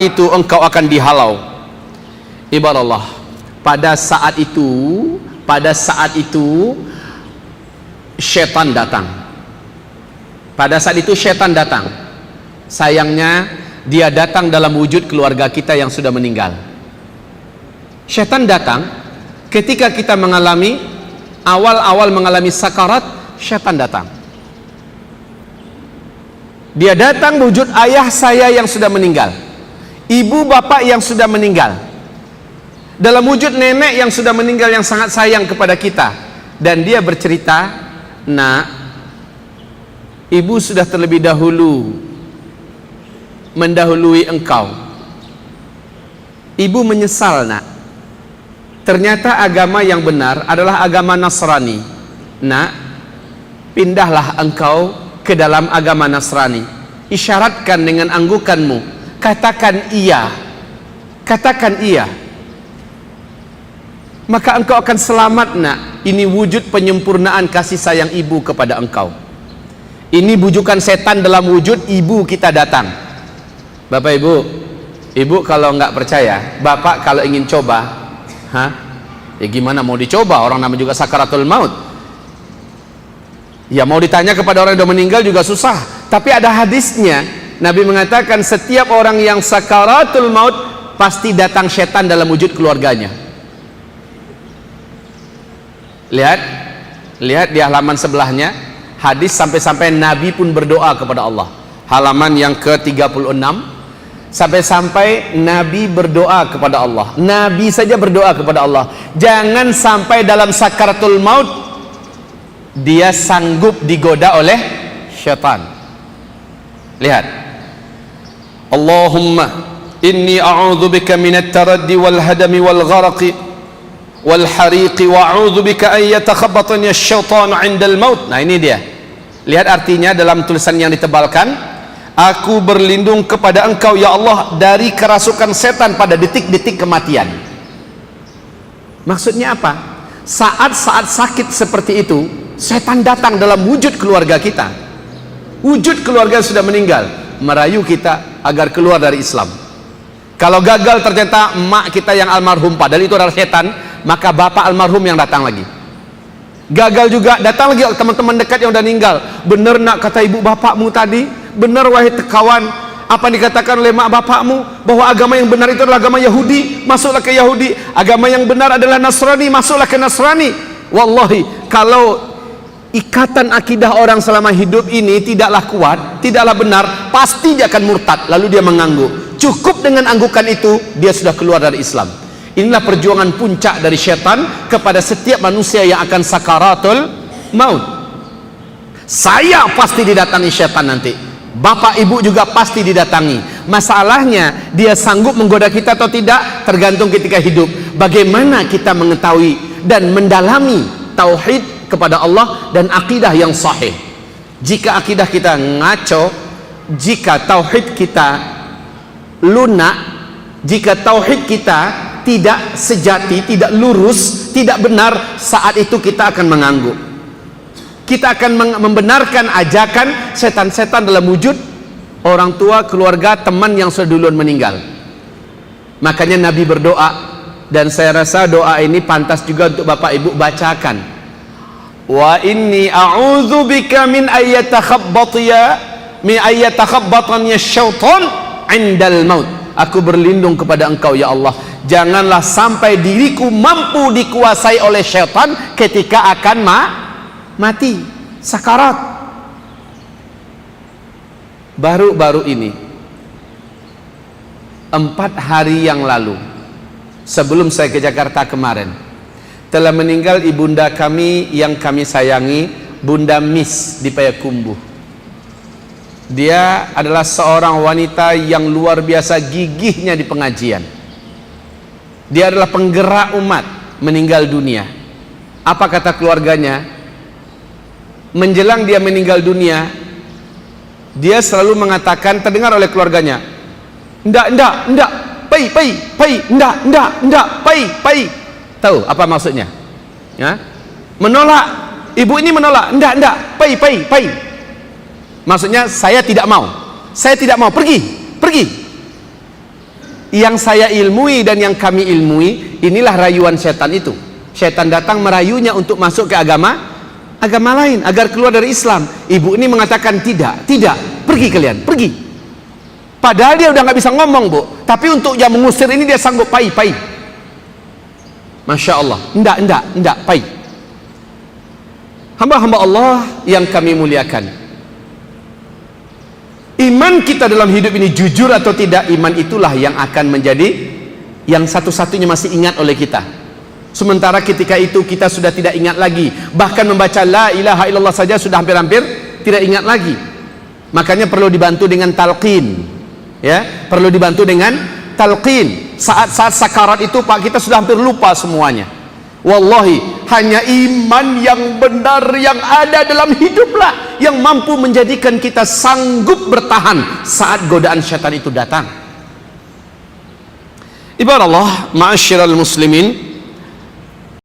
itu engkau akan dihalau. Ibarat Allah, pada saat itu syaitan datang. Pada saat itu syaitan datang. Sayangnya dia datang dalam wujud keluarga kita yang sudah meninggal. Syaitan datang ketika kita mengalami awal-awal mengalami sakarat. Syaitan datang. Dia datang wujud ayah saya yang sudah meninggal, ibu bapak yang sudah meninggal, dalam wujud nenek yang sudah meninggal yang sangat sayang kepada kita. Dan dia bercerita, "Nak, ibu sudah terlebih dahulu mendahului engkau. Ibu menyesal, nak. Ternyata agama yang benar adalah agama Nasrani. Nak, pindahlah engkau ke dalam agama Nasrani. Isyaratkan dengan anggukanmu, katakan iya, katakan iya, maka engkau akan selamat, nak." Ini wujud penyempurnaan kasih sayang ibu kepada engkau. Ini bujukan setan dalam wujud ibu kita datang. Bapak ibu, ibu kalau nggak percaya, bapak kalau ingin coba, ya gimana mau dicoba, orang namanya juga sakaratul maut. Ya mau ditanya kepada orang yang sudah meninggal juga susah. Tapi ada hadisnya, Nabi mengatakan setiap orang yang sakaratul maut pasti datang setan dalam wujud keluarganya. Lihat di halaman sebelahnya, hadis sampai-sampai Nabi pun berdoa kepada Allah. Halaman yang ke-36, sampai-sampai Nabi berdoa kepada Allah. Nabi saja berdoa kepada Allah, jangan sampai dalam sakaratul maut dia sanggup digoda oleh syaitan. Lihat, Allahumma inni a'udzubika minat taraddi wal hadami wal gharaqi wal hariqi wa a'udzubika an yatakhabbatani asy-syaitanu 'indal maut. Nah ini dia. Lihat artinya dalam tulisan yang ditebalkan, aku berlindung kepada engkau ya Allah dari kerasukan setan pada detik-detik kematian. Maksudnya apa? Saat-saat sakit seperti itu, setan datang dalam wujud keluarga kita, wujud keluarga yang sudah meninggal, merayu kita agar keluar dari Islam. Kalau gagal ternyata emak kita yang almarhum padahal itu adalah setan, maka bapak almarhum yang datang lagi. Gagal juga, datang lagi teman-teman dekat yang udah meninggal. Benar nak kata ibu bapakmu tadi, benar wahai kawan, apa yang dikatakan oleh mak bapakmu, bahwa agama yang benar itu adalah agama Yahudi, masuklah ke Yahudi. Agama yang benar adalah Nasrani, masuklah ke Nasrani. Wallahi, kalau ikatan akidah orang selama hidup ini tidaklah kuat, tidaklah benar, pasti dia akan murtad, lalu dia mengangguk. Cukup dengan anggukan itu, dia sudah keluar dari Islam. Inilah perjuangan puncak dari syaitan kepada setiap manusia yang akan sakaratul maut. Saya pasti didatangi syaitan nanti, bapak ibu juga pasti didatangi. Masalahnya dia sanggup menggoda kita atau tidak tergantung ketika hidup. Bagaimana kita mengetahui dan mendalami tauhid kepada Allah dan akidah yang sahih. Jika akidah kita ngaco, jika tauhid kita lunak, jika tauhid kita tidak sejati, tidak lurus, tidak benar, saat itu kita akan mengangguk. Kita akan membenarkan ajakan setan-setan dalam wujud orang tua, keluarga, teman yang sudah duluan meninggal. Makanya Nabi berdoa, dan saya rasa doa ini pantas juga untuk bapak ibu bacakan. Wa inni a'udzubika min ayyatakhabbatani syaitan 'indal maut. Aku berlindung kepada engkau ya Allah, janganlah sampai diriku mampu dikuasai oleh syaitan ketika akan mati, sakarat. Baru-baru ini, 4 hari yang lalu, sebelum saya ke Jakarta kemarin, telah meninggal ibunda kami yang kami sayangi, Bunda Miss di Payakumbuh. Dia adalah seorang wanita yang luar biasa gigihnya di pengajian. Dia adalah penggerak umat, meninggal dunia. Apa kata keluarganya? Menjelang dia meninggal dunia, dia selalu mengatakan, terdengar oleh keluarganya, enggak, pai. Tahu apa maksudnya? Ya? Menolak. Ibu ini menolak, enggak, pai. Maksudnya saya tidak mau, pergi. yang saya ilmui dan yang kami ilmui, inilah rayuan setan itu. Setan datang merayunya untuk masuk ke agama lain agar keluar dari Islam. Ibu ini mengatakan tidak, pergi kalian, pergi. Padahal dia udah nggak bisa ngomong, Bu, tapi untuk yang mengusir ini dia sanggup pai. Masya Allah, enggak, pai. Hamba-hamba Allah yang kami muliakan, iman kita dalam hidup ini jujur atau tidak, iman itulah yang akan menjadi yang satu-satunya masih ingat oleh kita. Sementara ketika itu kita sudah tidak ingat lagi, bahkan membaca la ilaha illallah saja sudah hampir-hampir tidak ingat lagi. Makanya perlu dibantu dengan talqin, ya, perlu dibantu dengan talqin. Saat-saat sakarat itu Pak, kita sudah hampir lupa semuanya. Wallahi, hanya iman yang benar yang ada dalam hiduplah yang mampu menjadikan kita sanggup bertahan saat godaan syaitan itu datang. Ibarat Allah, ma'asyiral muslimin,